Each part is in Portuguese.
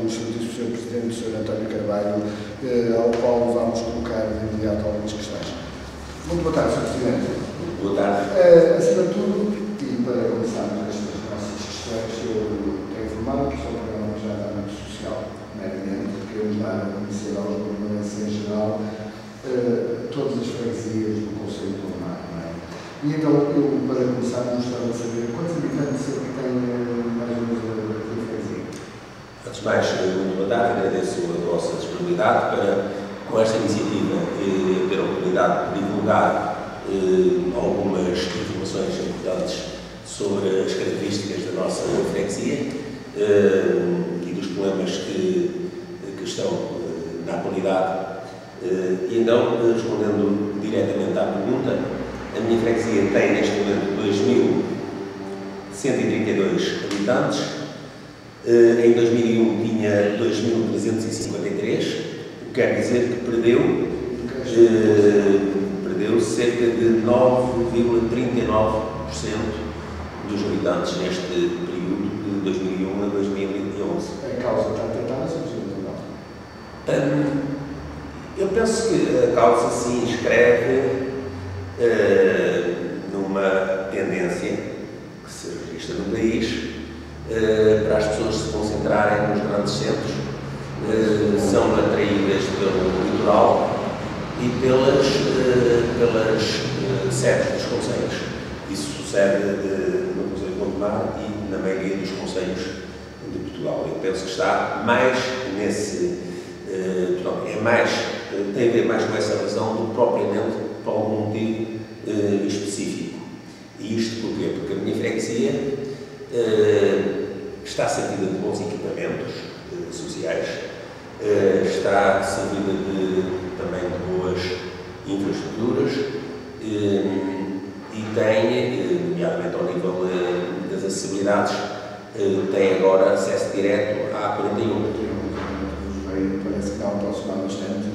Excelentíssimo Sr. Presidente, Sr. António Carvalho, ao qual vamos colocar de imediato algumas questões. Muito boa tarde, Sr. Presidente. Boa tarde. Acima de tudo, e para começarmos estas nossas questões, eu tenho informado que isto é um programa já de âmbito social, meramente, queremos dar a conhecer aos governantes em geral todas as freguesias do Conselho do Mar, não é? E então, eu, para começar, gostava de saber quantos habitantes é que tem mais ou menos a freguesia? Antes de mais, muito boa tarde, agradeço a vossa disponibilidade para, com esta iniciativa, ter a oportunidade de divulgar algumas informações importantes sobre as características da nossa freguesia e dos problemas que estão na atualidade. E então, respondendo diretamente à pergunta, a minha freguesia tem neste momento 2.132 habitantes. Em 2001 tinha 2.353, o que quer dizer que perdeu cerca de 9,39% dos habitantes neste período de 2001 a 2011. A causa está tentada, Sr. Presidente? Eu penso que a causa se inscreve numa tendência que se registra no país para as pessoas se concentrarem nos grandes centros, são atraídas pelo litoral e pelas sedes dos concelhos. Isso sucede no Conselho de Gondomar e na maioria dos concelhos de Portugal. Eu penso que está mais nesse... tem a ver mais com essa razão do que propriamente por algum motivo específico. E isto porquê? Porque a minha freguesia está servida de bons equipamentos sociais, está servida também de boas infraestruturas e tem, nomeadamente ao nível das acessibilidades, tem agora acesso direto à 41. Parece que está aproximado bastante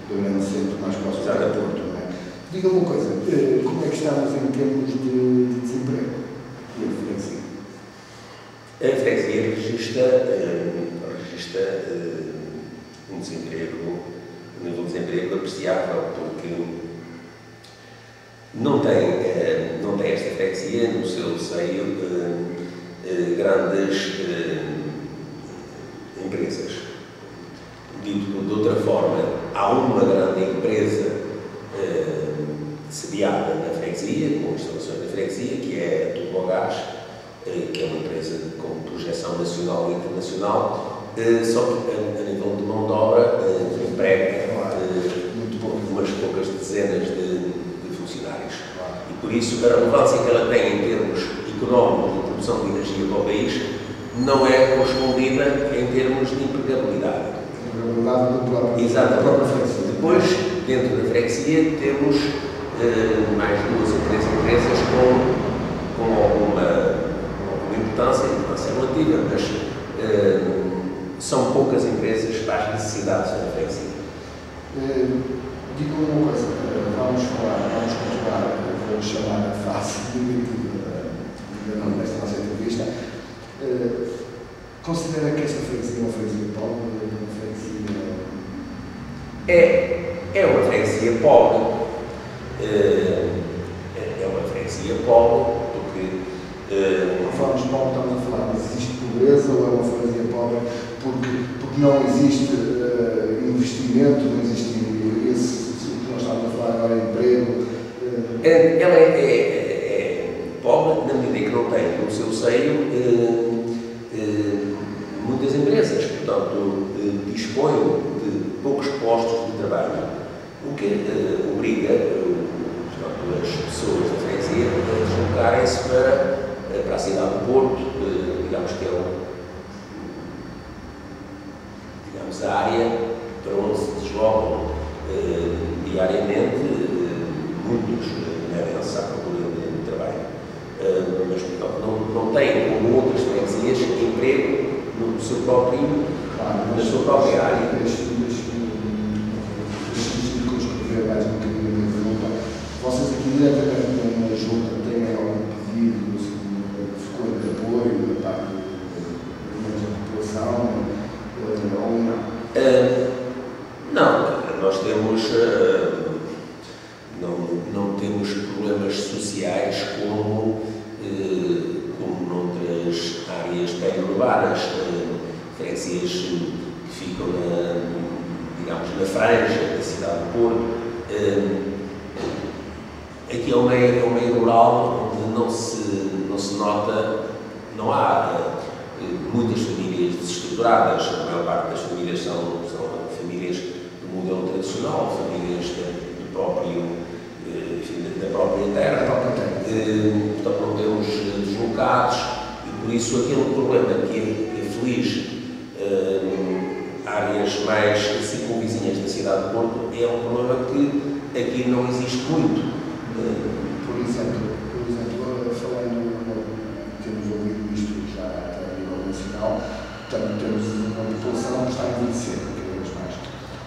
do grande centro mais próximo do Porto, não é? Diga-me uma coisa, como é que estamos em termos de desemprego e a freguesia? A freguesia registra um nível de desemprego apreciável, porque não tem esta freguesia no seu seio grandes empresas. Dito de outra forma, há uma grande empresa sediada na freguesia, com instalações na freguesia, que é a Turbogás, que é uma empresa com projeção nacional e internacional, só que a nível de mão de obra emprega umas poucas dezenas de funcionários. E por isso a relevância que ela tem em termos económicos de produção de energia para o país não é correspondida em termos de empregabilidade. Exato, da própria freguesia. Depois, dentro da freguesia, temos mais duas ou três empresas com alguma importância relativa, mas são poucas empresas para as necessidades da freguesia. Diga-me uma coisa, vamos continuar, vou chamar a fase negativa nesta nossa entrevista. Considera que esta freguesia é uma freguesia pobre? É uma freguesia pobre. É uma freguesia pobre porque... Conforme os pobres estamos a falar, mas existe pobreza ou é uma freguesia pobre porque não existe investimento, não existe esse que nós estamos a falar agora, emprego? Ela é pobre na medida em que não tem no seu seio muitas empresas, portanto, dispõe de poucos postos de trabalho, o que obriga as pessoas da freguesia a deslocarem-se para a cidade do Porto, digamos que é a área para onde se deslocam diariamente muitos manerenses à procura de trabalho. Mas, portanto, não têm, como outras freguesias, emprego no seu próprio, na sua própria área. Deixe-me escrever mais um bocadinho a minha pergunta. Vocês aqui diretamente na junta têm algum pedido de apoio da parte da população? sociais como noutras áreas periurbanas, freguesias que ficam digamos, na franja da cidade do Porto. Aqui é um meio rural onde não se nota, não há muitas famílias desestruturadas. A maior parte das famílias são famílias do modelo tradicional, famílias da própria terra. Portanto, não temos deslocados e, por isso, aquele problema que aflige áreas mais circunvizinhas da cidade de Porto é um problema que aqui não existe muito. Por exemplo, falando, temos ouvido isto já a nível nacional, também temos uma população que está a envelhecer cada vez mais.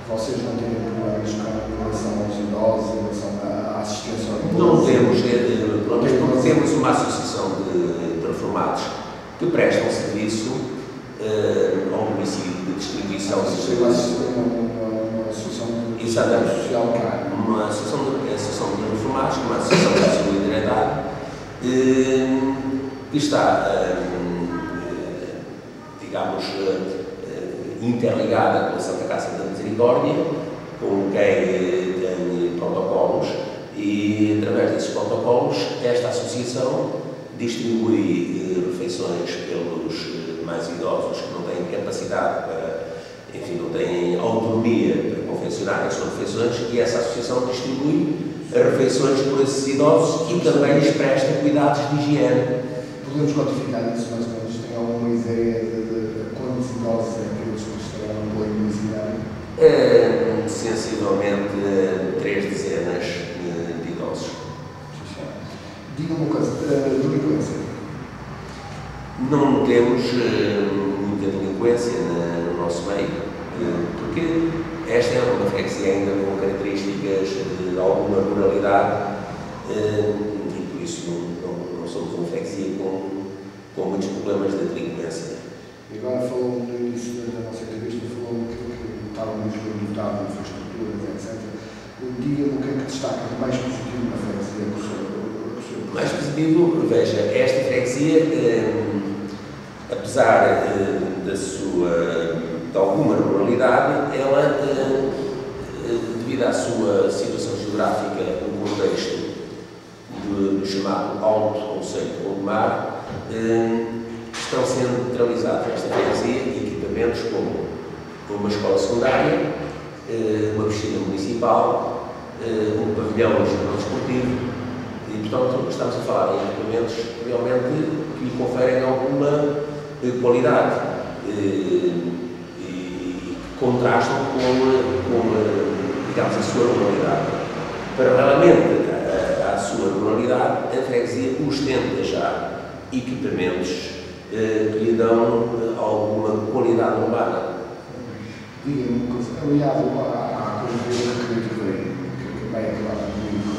Vocês não têm problemas com relação aos idosos, em relação à assistência ao idoso? Não temos problemas, porque temos uma associação de reformados que prestam serviço ao município de distribuição de serviços. Uma associação social cá. Uma associação de reformados, uma associação de solidariedade, que está, digamos, interligada com a Santa Casa da Misericórdia, com quem tem protocolos, e através desses protocolos esta associação distribui refeições pelos mais idosos que não têm capacidade para, enfim, não têm autonomia para confeccionar as suas refeições, e essa associação distribui refeições por esses idosos e também lhes presta cuidados de higiene. Podemos quantificar isso mais ou menos? Tem alguma ideia de quantos idosos é que eles prestarão apoio domiciliário? Sensivelmente 3 dezenas de idosos. Diga-me uma coisa, delinquência? Não temos muita delinquência no nosso meio, porque esta é uma freguesia ainda com características de alguma ruralidade, e por isso não somos uma freguesia com muitos problemas de delinquência. E agora falou no início da nossa entrevista, falou que estava muito bem dotado de infraestruturas, etc. Diga-me o que é que destaca de mais positivo na freguesia que o senhor? Mais positivo, veja, esta freguesia, apesar de alguma ruralidade, ela, devido à sua situação geográfica no contexto do chamado Alto Concelho de Gondomar, estão sendo centralizados nesta freguesia equipamentos como uma escola secundária, uma piscina municipal, um pavilhão desportivo, e, portanto, estamos a falar em equipamentos realmente que lhe conferem alguma qualidade e que contrastam com, digamos, a sua ruralidade. Paralelamente à sua ruralidade, a freguesia ostenta já equipamentos que lhe dão alguma qualidade urbana. Diga-me uma coisa, aliado à coisa que vai acabar muito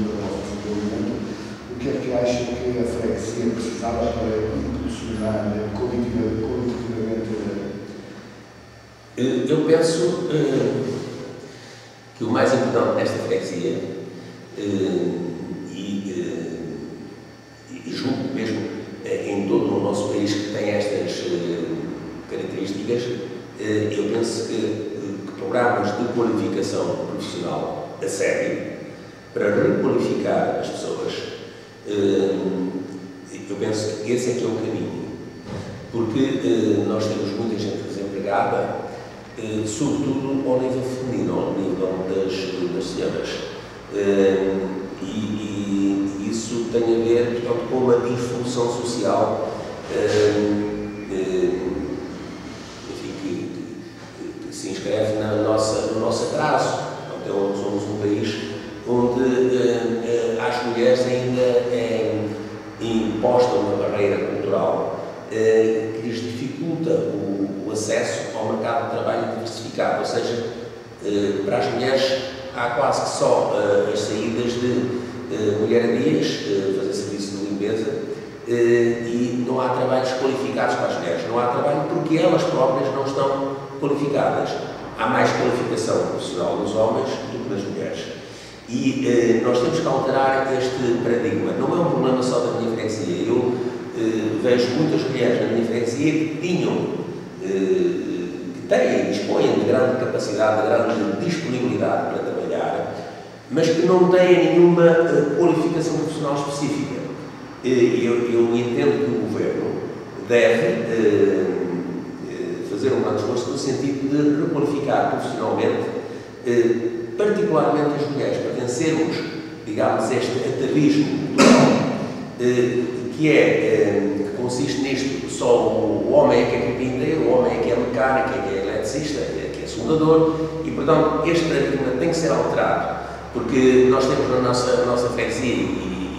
da vossa desenvolvimento, o que é que acha que a freguesia precisava para impulsionar coletivamente? Eu penso que o mais importante nesta freguesia, e julgo mesmo em todo o nosso país que tem estas características, eu penso que programas de qualificação profissional a sério, para requalificar as pessoas, eu penso que esse é que é o caminho, porque nós temos muita gente desempregada, sobretudo ao nível feminino, ao nível das senhoras, e isso tem a ver, portanto, com uma disfunção social que se inscreve no nosso atraso. Então, somos um país onde às mulheres ainda é imposta uma barreira cultural que lhes dificulta o acesso ao mercado de trabalho diversificado, ou seja, para as mulheres há quase que só as saídas de mulheradias, fazer serviço de limpeza, e não há trabalhos qualificados para as mulheres, não há trabalho porque elas próprias não estão qualificadas. Há mais qualificação profissional nos homens do que nas mulheres. E nós temos que alterar este paradigma. Não é um problema só da minha freguesia. Eu vejo muitas mulheres na minha freguesia que têm e dispõem de grande capacidade, de grande disponibilidade para trabalhar, mas que não têm nenhuma qualificação profissional específica. Eu entendo que o Governo deve fazer um grande esforço no sentido de requalificar profissionalmente, particularmente as mulheres, para vencermos, digamos, este atavismo que consiste nisto: só o homem é que é carpinteiro, o homem é que é mecânico, é que é eletricista, é que é soldador, e portanto este paradigma tem que ser alterado, porque nós temos na nossa freguesia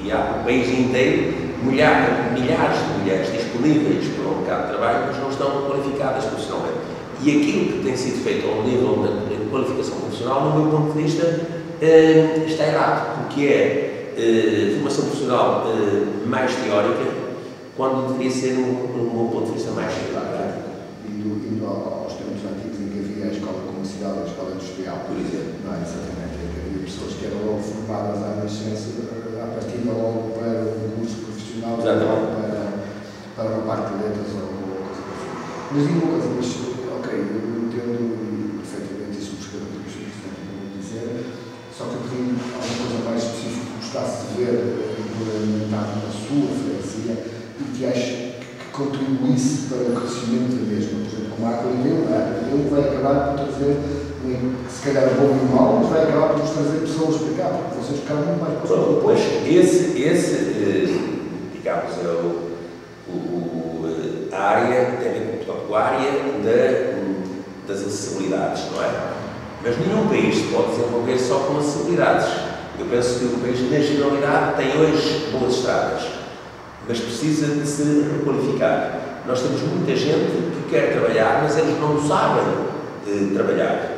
e há no país inteiro milhares de mulheres disponíveis para o mercado de trabalho, mas não estão qualificadas profissionalmente. E aquilo que tem sido feito ao nível da qualificação profissional, no meu ponto de vista, está errado, porque é formação profissional mais teórica, quando deveria ser, no meu ponto de vista, mais prático. Indo aos tempos antigos em que havia a escola comercial e a escola industrial, por exemplo, não é? Exatamente, em que havia pessoas que eram logo formadas à nascença, a partir de logo para um curso profissional, para uma parte de letras ou coisa assim. Mas digo uma coisa, ok, eu entendo perfeitamente isso que os senhores estão a dizer, só que eu queria alguma coisa mais específica que gostasse de ver implementado na sua freguesia e que ache que contribuísse para o crescimento da mesma. Por exemplo, como a Aquilino vai acabar por trazer, se calhar bom e mau, mas vai acabar por nos trazer pessoas para cá, porque vocês ficaram muito mais próximos. Pois, digamos, a área tem a ver com a área das acessibilidades, não é? Mas nenhum país se pode desenvolver só com acessibilidades. Eu penso que o país, na generalidade, tem hoje boas estradas, mas precisa de se requalificar. Nós temos muita gente que quer trabalhar, mas eles não sabem trabalhar.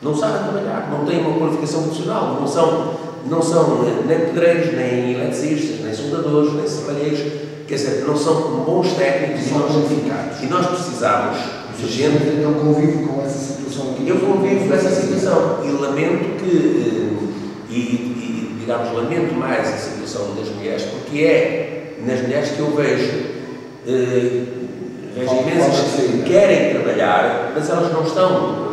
Não sabem trabalhar, não têm uma qualificação profissional, não são nem pedreiros, nem eletricistas, nem soldadores, nem serralheiros, quer dizer, não são bons técnicos e nós precisamos de gente. Eu convivo com essa situação aqui. Eu convivo com essa situação e lamento lamento mais a situação das mulheres, porque é nas mulheres que eu vejo imensas que querem trabalhar, mas elas não estão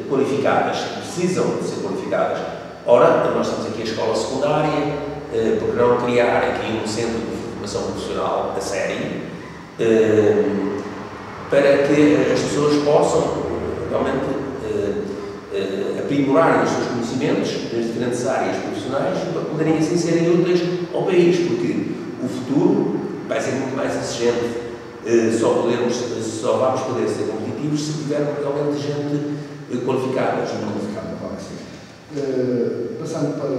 qualificadas, precisam de ser qualificadas. Ora, nós temos aqui a escola secundária, porque não criar aqui um centro de formação profissional a sério, para que as pessoas possam realmente aprimorar os seus conhecimentos nas diferentes áreas profissionais e para poderem assim serem úteis ao país, porque o futuro vai ser muito mais exigente. Só vamos poder ser competitivos se tivermos realmente gente qualificada. Passando para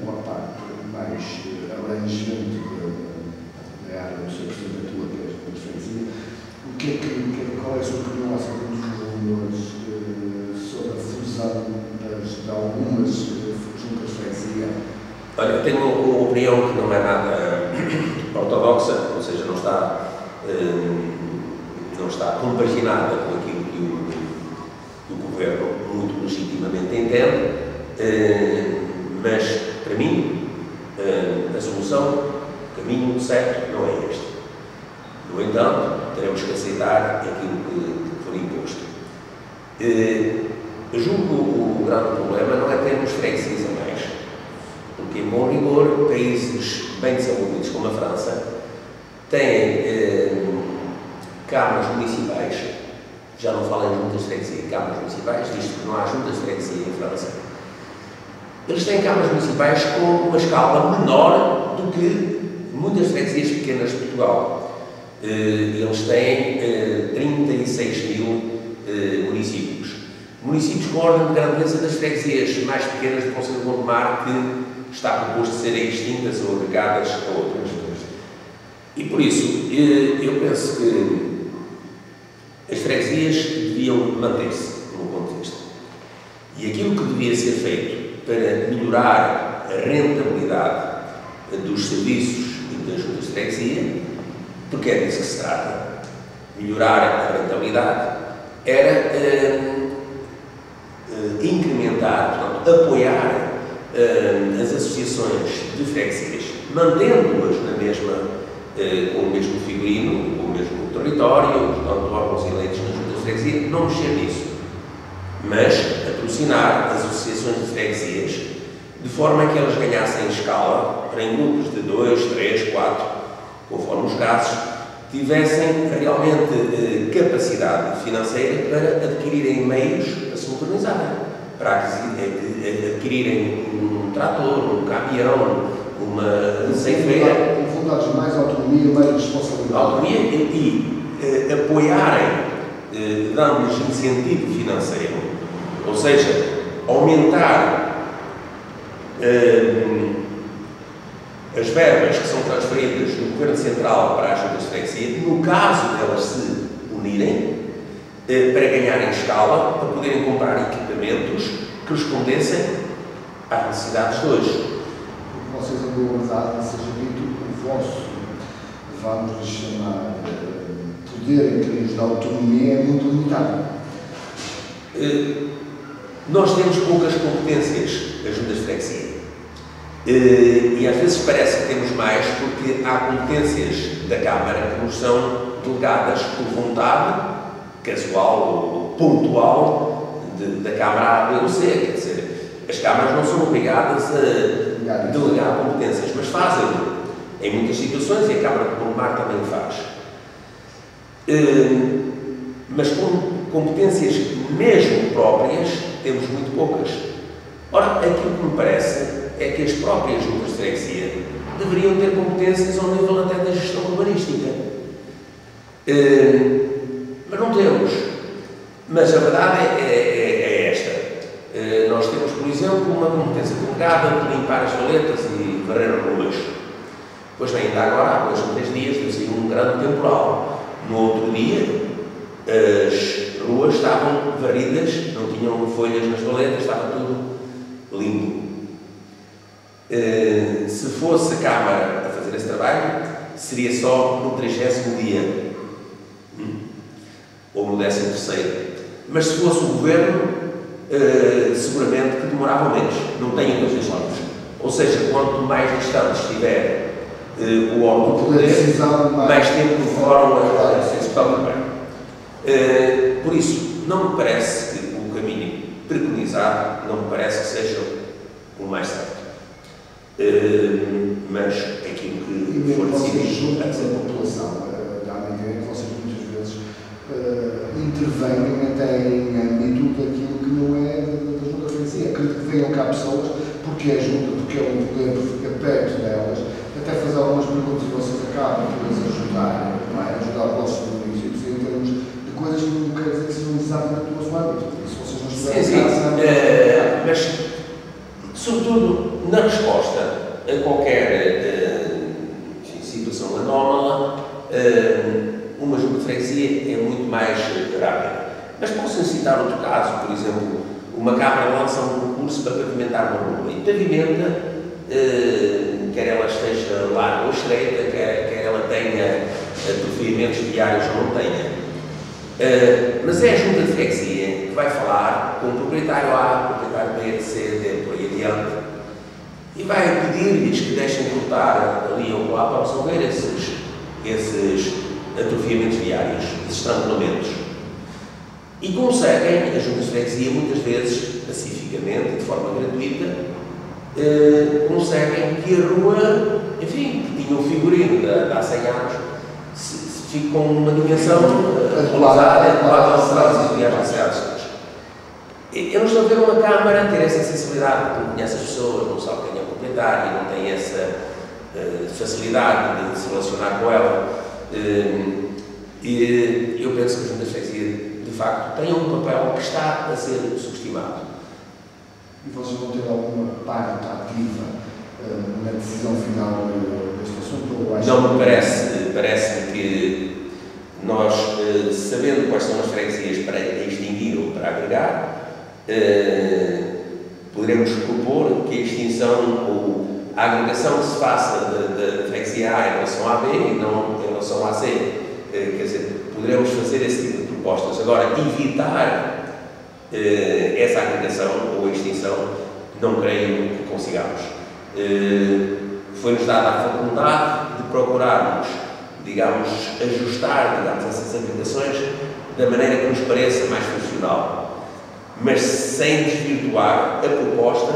uma parte mais abrangente da área do seu presidente da tua, que é a freguesia, qual é a sua opinião acerca dos rumores sobre a fusão de algumas juntas de freguesia? Olha, eu tenho uma opinião que não é nada ortodoxa, ou seja, não está compaginada com aquilo que o Governo muito legitimamente entende, mas, para mim, a solução, o caminho certo não é este. No entanto, teremos que aceitar aquilo que for imposto. Eu julgo que o grande problema não é termos freguesias a mais, porque, em bom rigor, países bem desenvolvidos como a França têm câmaras municipais, já não falo em juntas de freguesia, câmaras municipais, visto que não há juntas de freguesia em França. Eles têm câmaras municipais com uma escala menor do que muitas freguesias pequenas de Portugal. Eles têm 36 mil municípios. Municípios com ordem de grandeza das freguesias mais pequenas do Conselho de Gondomar, que está proposto de serem extintas ou agregadas a outras. E por isso, eu penso que as freguesias deviam manter-se, do meu ponto de vista. E aquilo que devia ser feito para melhorar a rentabilidade dos serviços e das juntas de freguesia, porque é disso que se trata, melhorar a rentabilidade, era incrementar, portanto, apoiar as associações de freguesias, mantendo-as com o mesmo figurino, com o mesmo território, portanto, órgãos eleitos nas juntas de freguesia, não mexer nisso, mas patrocinar as associações de freguesias de forma que elas ganhassem escala para, em grupos de 2, 3, 4, conforme os casos, tivessem realmente capacidade financeira para adquirirem meios para se modernizarem, para adquirirem um trator, um caminhão, uma ceifeira. Com vontades de mais autonomia, mais responsabilidade. Autonomia e apoiarem, dando-lhes incentivo financeiro, ou seja, aumentar as verbas que são transferidas do Governo Central para as juntas de freguesia, no caso delas se unirem, para ganharem escala, para poderem comprar equipamentos que respondessem às necessidades de hoje. O que vocês andam a usar, seja dito, o vosso, vamos lhe chamar, poder em termos de autonomia é muito limitado. Nós temos poucas competências, as juntas de freguesia. E às vezes parece que temos mais porque há competências da Câmara que nos são delegadas por vontade casual ou pontual da Câmara A, B ou C. Quer dizer, as câmaras não são obrigadas a delegar competências, mas fazem em muitas situações, e a Câmara de Gondomar também faz. Mas com competências mesmo próprias, temos muito poucas. Ora, aquilo que me parece é que as próprias juntas de freguesia deveriam ter competências ao nível até da gestão urbanística. Mas não temos. Mas a verdade é esta. Nós temos, por exemplo, uma competência delegada de limpar as valetas e varrer ruas. Pois bem, ainda agora, há 2 ou 3 dias, deu-se um grande temporal. No outro dia, as ruas estavam varridas, não tinham folhas nas valetas, estava tudo limpo. Se fosse a Câmara a fazer esse trabalho, seria só no 30º dia, ou no 13º. Mas se fosse o Governo, seguramente que demorava menos, não tenho coisas novas. Ou seja, quanto mais distante estiver o órgão de poder, mais tempo demoram a executar o trabalho. Por isso, não me parece que o caminho preconizado, não me parece que seja o mais certo. Mas aquilo que for decidido a população, dá-me a ideia que vocês muitas vezes intervenham até em âmbito daquilo que não é da junta de freguesia. Acredito que venham cá pessoas, porque é junta, porque é um poder, porque fica perto delas, até fazer algumas perguntas e vocês acabam por as ajudar, não é? Ajudar os vossos municípios em termos de coisas que não quer dizer que sejam exatamente do vosso âmbito. E se vocês não estiverem cá, mas sobretudo na resposta a qualquer situação anómala, uma junta de freguesia é muito mais rápida. Mas posso citar outro caso, por exemplo, uma Câmara lança um concurso para pavimentar uma rua e pavimenta, quer ela esteja larga ou estreita, quer ela tenha atrofiamentos viários ou não tenha. Mas é a junta de freguesia que vai falar com o proprietário A, o proprietário B, C, D, por aí adiante, e vai pedir-lhes que deixem cortar ali ou lá para resolver esses atrofiamentos viários, esses estrangulamentos. E conseguem, a junta de freguesia, muitas vezes, pacificamente, de forma gratuita, conseguem que a rua, enfim, que tinha o figurino de há 100 anos, fique com uma dimensão atualizada aos trânsitos de viagens cidades. Eu não estou a ver uma Câmara ter essa sensibilidade, porque não conhece as pessoas, não sabe quem é o proprietário, não tem essa facilidade de se relacionar com ela. E eu penso que a junta de freguesia, de facto, tem um papel que está a ser subestimado. E vocês vão ter alguma parte ativa na decisão final deste assunto? Não me parece. Parece-me que nós, sabendo quais são as freguesias para extinguir ou para agregar, poderemos propor que a extinção ou a agregação se faça da freguesia A em relação à B e não em relação à C. Quer dizer, poderemos fazer esse tipo de propostas. Agora, evitar essa agregação ou extinção não creio que consigamos. Foi-nos dada a faculdade de procurarmos, digamos, ajustar, digamos, essas agregações da maneira que nos pareça mais funcional, mas sem desvirtuar a proposta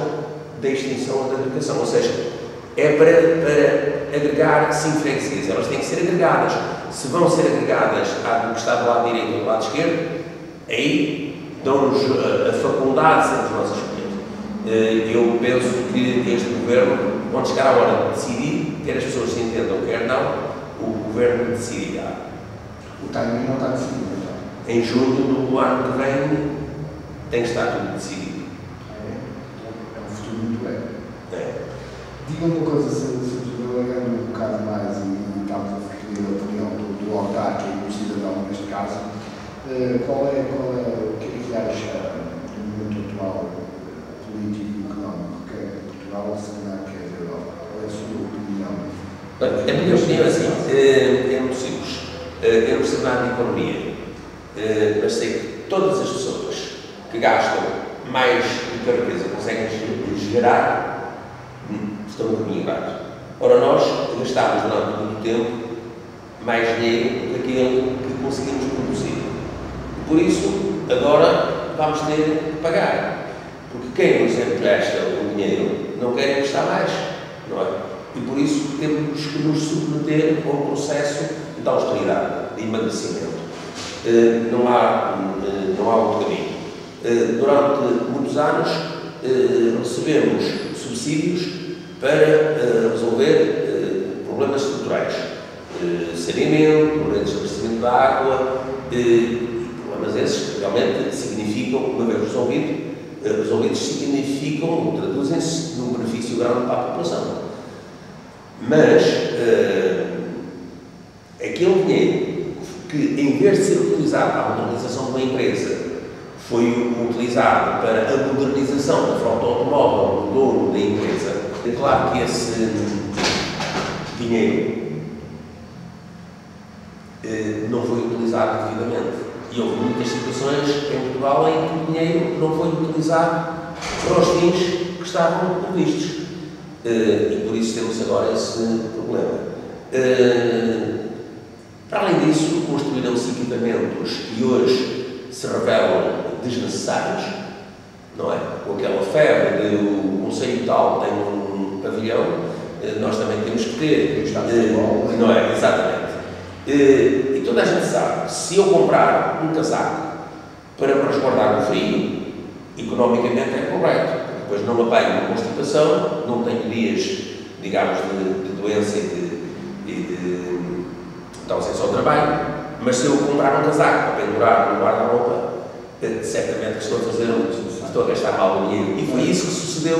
da extinção da agregação, ou seja, é para agregar 5 freguesias, elas têm que ser agregadas. Se vão ser agregadas do que está do lado direito ou do lado esquerdo, aí dão-nos a faculdade de sermos nós a escolher. Eu penso que este governo, quando chegar a hora de decidir, quer as pessoas se entendam, quer não, o governo decidirá. O timing não está decidido, então. Em julho do ano que vem tem que estar tudo decidido. É um futuro muito breve. Diga uma coisa, se alargando um bocado mais e estamos a referir a opinião do autarca e do cidadão neste caso, o que é que acha do momento atual político e económico, quer em Portugal, se calhar quer na Europa? Qual é a sua opinião? Bem, a minha opinião é assim, é muito simples. Eu não percebo nada de economia, mas sei que todas as pessoas que gastam mais do que a riqueza conseguem gerar estão no caminho errado. Ora, nós gastámos durante muito tempo mais dinheiro do que aquilo que conseguimos produzir. Por isso, agora vamos ter que pagar. Porque quem nos empresta o dinheiro não quer gastar mais, não é? E por isso temos que nos submeter a um processo de austeridade, de emagrecimento. Não há outro caminho. Durante muitos anos recebemos subsídios para resolver problemas estruturais, saneamento, redes de abastecimento da água, problemas esses que realmente significam, uma vez resolvidos, significam, traduzem-se num benefício grande para a população. Mas aquele dinheiro que, em vez de ser utilizado para a modernização de uma empresa, foi utilizado para a modernização da frota automóvel do dono da empresa, é claro que esse dinheiro não foi utilizado devidamente. E houve muitas situações em Portugal em que o dinheiro não foi utilizado para os fins que estavam previstos. E por isso temos agora esse problema. Para além disso, construíram-se equipamentos que hoje se revelam desnecessários, não é? Com aquela febre de o Conselho tal tem um pavilhão, nós também temos que ter, não é? Exatamente. E toda a gente sabe, se eu comprar um casaco para me resguardar do frio, economicamente é correto, porque depois não apanho uma constipação, não tenho dias, digamos, de doença e de ausência ao trabalho, mas se eu comprar um casaco para pendurar no guarda-roupa, certamente que estou a gastar mal o dinheiro. E foi isso que sucedeu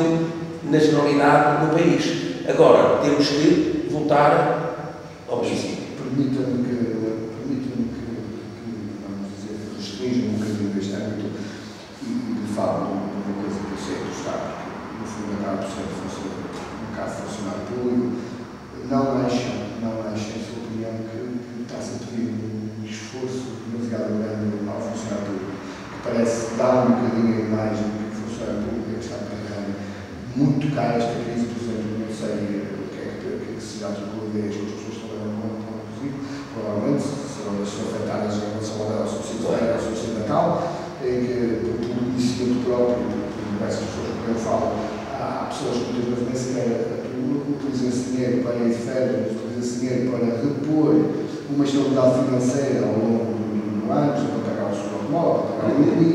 na generalidade no país. Agora, temos que voltar ao princípio. Permita-me que vamos dizer, restrinja um bocadinho este âmbito e falo de uma coisa que eu sei do Estado, que no fundo acaba por ser um caso de funcionário público. Não acham, em sua opinião, que está-se a pedir um esforço demasiado grande ao funcionário público, que parece dar um bocadinho a imagem de que o funcionário público está carregando muito cá esta crise, por exemplo, não sei o que é que se já trocou ideias com as pessoas que trabalham com o produzido, provavelmente serão afetadas em relação ao subsídio natal, em que, por conhecimento próprio, por essas pessoas com quem eu falo, há pessoas que muitas vezes nem sequer utilizam esse dinheiro para ir de férias, utilizam esse dinheiro para repor uma estabilidade financeira ao longo do ano, para pagar o seu automóvel, para pagar o IMI,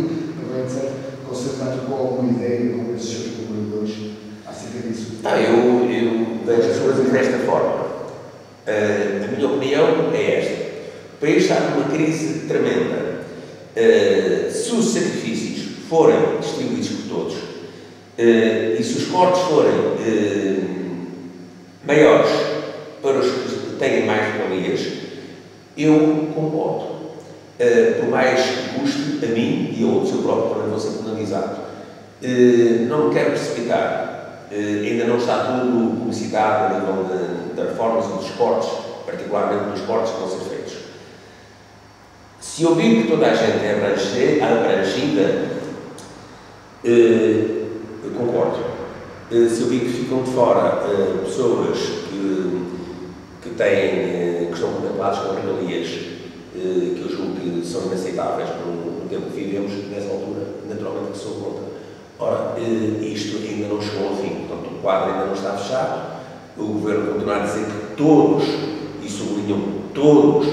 etc. Você já trocou alguma ideia com esses seus colaboradores acerca disso? Eu vejo as coisas desta forma. A minha opinião é esta. O país está numa crise tremenda. Se os sacrifícios forem distribuídos por todos e se os cortes forem maiores para os que têm mais regalias, eu concordo. Por mais que custe a mim e a outros, eu próprio também vou ser penalizado. Não me quero precipitar. Ainda não está tudo publicitado a nível de reformas e dos cortes, particularmente dos cortes que vão ser feitos. Se eu vir que toda a gente é abrangida, Eu concordo. Se eu vi que ficam de fora pessoas que estão contempladas com regalias que eu julgo que são inaceitáveis no tempo que vivemos, nessa altura, naturalmente que sou contra. Ora, isto ainda não chegou ao fim, portanto o quadro ainda não está fechado, o Governo continua a dizer que todos, e sublinham todos,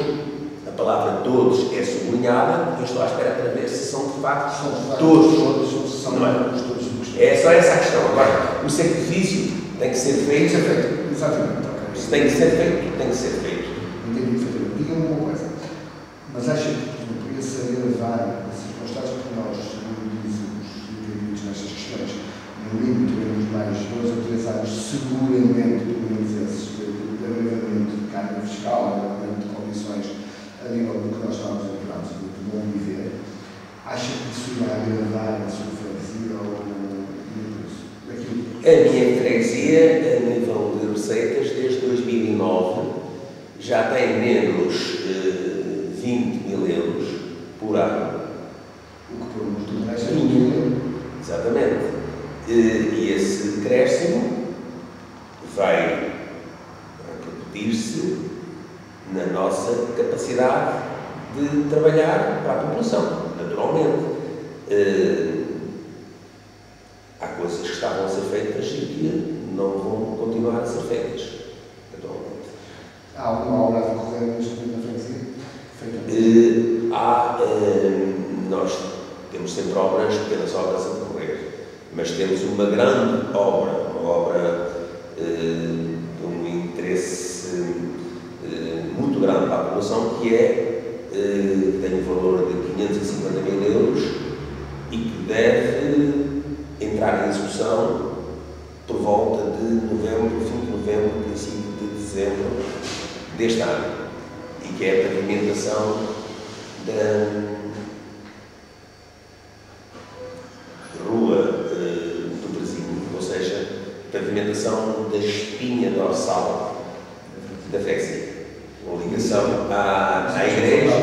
a palavra todos é sublinhada, eu estou à espera para ver se são de facto todos, não é? É só essa a questão. Agora, o sacrifício tem que ser feito. Exatamente. Se tem que ser feito, tem que ser feito. Entendi perfeitamente. Diga-me uma coisa, mas acha que, por exemplo, esse agravar as circunstâncias que nós dizemos entendidos nestas questões, no mínimo teremos mais 2 ou 3 anos, seguramente, pelo menos esses, de agravamento de carga fiscal, agravamento de condições a nível do que nós estamos habituados e de bom viver, acha que isso irá agravar a sua freguesia ou a minha freguesia, a nível de receitas, desde 2009, já tem menos 20 mil euros por ano. O que por muito mais é muito. Exatamente. E esse decréscimo vai repetir-se na nossa capacidade de trabalhar para a população, naturalmente. Há coisas que estavam a ser feitas e que não vão continuar a ser feitas, naturalmente. Há alguma obra a decorrer neste momento na freguesia? Nós temos sempre obras, pequenas obras a decorrer, mas temos uma grande obra, uma obra de um interesse muito grande para a população, que tem um valor de 550 mil euros e que deve entrar em execução por volta de novembro, fim de novembro, princípio de dezembro deste ano, e que é a pavimentação da rua do Brasil, ou seja, pavimentação da espinha dorsal da freguesia, com ligação à igreja.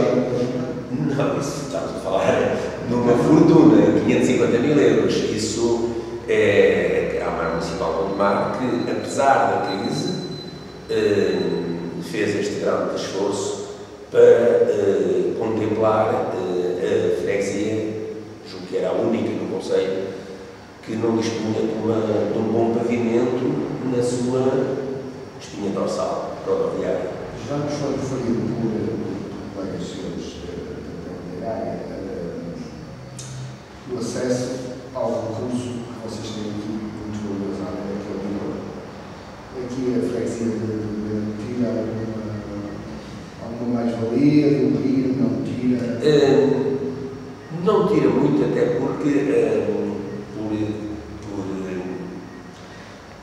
Não, isso estamos a falar numa fortuna, 550 mil euros. Isso é a Câmara Municipal de Gondomar, que, apesar da crise, fez este grande esforço para contemplar a freguesia, julgo que era a única no concelho, que não dispunha de um bom pavimento na sua espinha dorsal rodoviária. Já nos foi referido por colegas seus da área o acesso ao recurso que vocês têm aqui muito valorizado, que é o nível. Aqui a freguesia tira alguma mais-valia, não tira? Não tira muito, até porque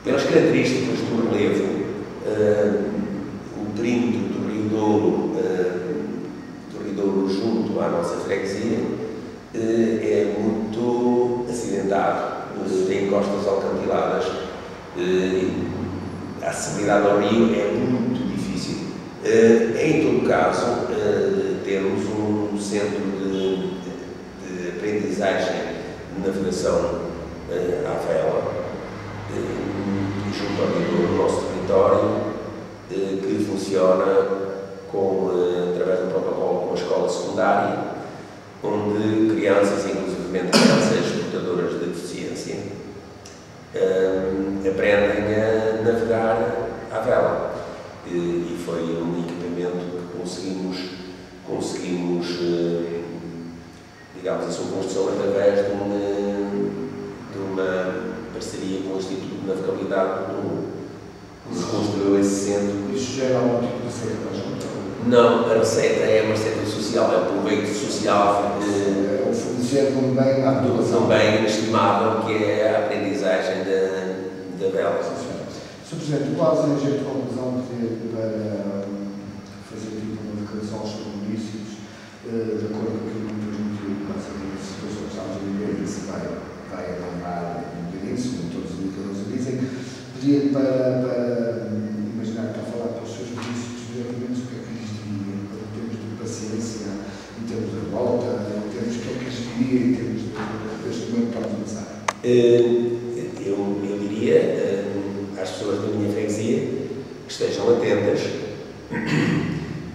pelas características do relevo, o perímetro do Rio Douro junto à nossa freguesia é muito acidentado, tem costas alcantiladas, a acessibilidade ao rio é muito difícil. Em todo caso, temos um centro de aprendizagem de navegação à vela, junto ao Rio do nosso território, que funciona através do protocolo com a escola secundária, onde crianças, inclusivamente crianças portadoras de deficiência, aprendem a navegar à vela. E foi um equipamento que conseguimos digamos assim, uma construção através de uma parceria com o Instituto de Navegabilidade do Mundo, que se construiu esse centro. Isso gera algum tipo de receita para a junta? Não, a receita é uma receita social, é um proveito social. É fornecer um bem à população. Um bem estimável, que é a aprendizagem da vela. Sr. Presidente, quase a gente conclusão para fazer tipo uma declaração aos seus municípios, de acordo com aquilo que nos transmitiu a situação que estamos a viver, e se vai acabar um bocadinho, segundo todos os indicadores dizem, pedir para imaginar que está a falar para os seus municípios diretamente o que é que lhes diria, em termos de paciência, em termos de volta, em termos do que é que lhes diria, em termos deste momento que estamos a passar. Eu diria às pessoas da minha freguesia que estejam atentas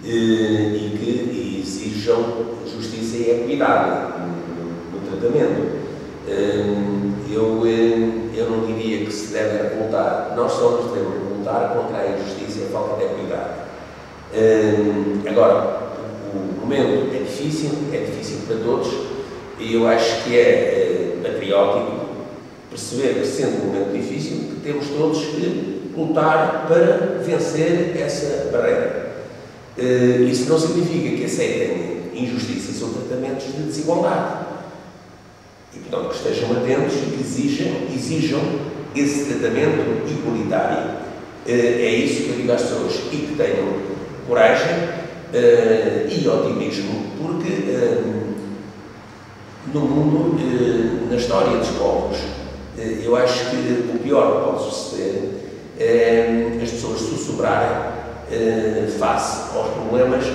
e que exijam justiça e equidade no tratamento. Eu não diria que se deve revoltar, nós só nos devemos revoltar contra a injustiça e a falta de equidade. Agora, o momento é difícil para todos, e eu acho que é patriótico perceber que, sendo um momento difícil, que temos todos que lutar para vencer essa barreira. Isso não significa que aceitem injustiças ou tratamentos de desigualdade. E, portanto, que estejam atentos e que exijam esse tratamento igualitário. É isso que eu digo às pessoas, e que tenham coragem e otimismo, porque no mundo, na história dos povos, eu acho que o pior que pode suceder é as pessoas sussurrarem face aos problemas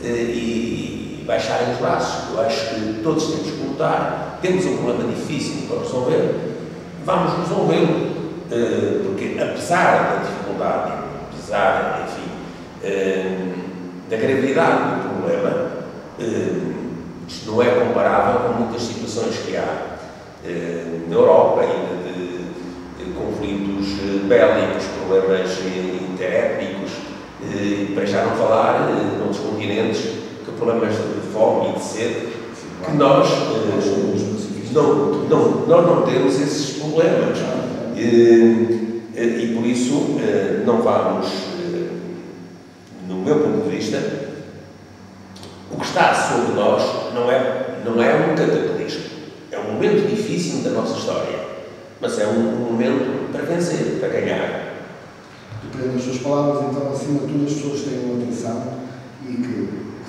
e baixarem os braços. Eu acho que todos temos que lutar, temos um problema difícil para resolver, vamos resolvê-lo, porque apesar da dificuldade, apesar, enfim, da gravidade do problema, isto não é comparável com muitas situações que há na Europa, ainda de conflitos bélicos, problemas interétnicos, para já não falar noutros continentes, que problemas de fome e de sede, que nós não temos esses problemas. E por isso não vamos, no meu ponto de vista, o que está sobre nós não é um cataclismo, é um momento difícil da nossa história, mas é um momento para vencer, para ganhar. Dependendo das suas palavras, então, acima de tudo, as pessoas tenham atenção e que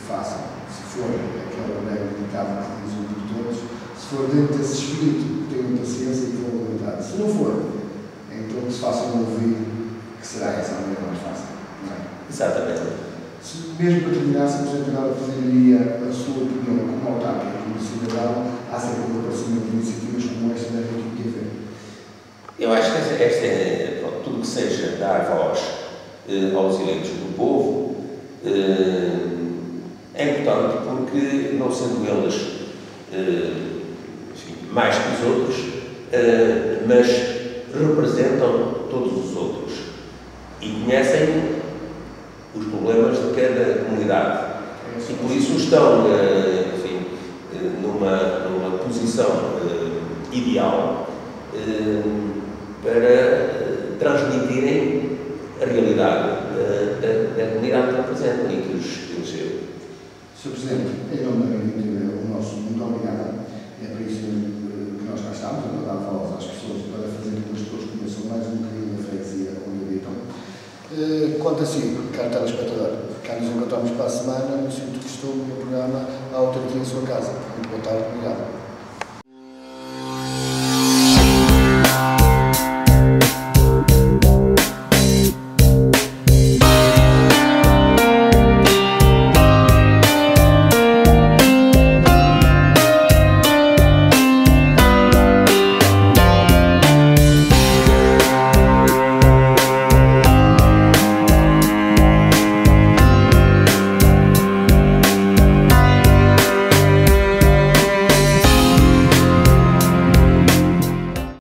façam, se for aquela velha ditado que diz por todos, se for dentro desse espírito, que tenham paciência e credibilidade. Se não for, então que se façam ouvir, que será essa a maneira mais fácil. Não é? Exatamente. Se mesmo para terminássemos, então agora pediria a sua opinião como autarca e como cidadão acerca do aparecimento de iniciativas como esta da Rede TV. Eu acho que esta é, tudo que seja dar voz aos eleitos do povo é importante, porque, não sendo eles enfim, mais que os outros, mas representam todos os outros e conhecem os problemas de cada comunidade. E por isso estão, enfim, numa posição ideal para transmitirem a realidade da comunidade que representam e que os elegeu. Sr. Presidente, em nome da Rede TV, o nosso muito obrigado. É por isso que nós cá estamos, para dar voz às pessoas, para fazer com que as pessoas conheçam mais um bocadinho da freguesia onde habitam. Quanto a si, caro telespectador, cá nos encontramos para a semana, no sítio de costume, no programa A Autarquia em Sua Casa. Muito boa tarde, obrigado.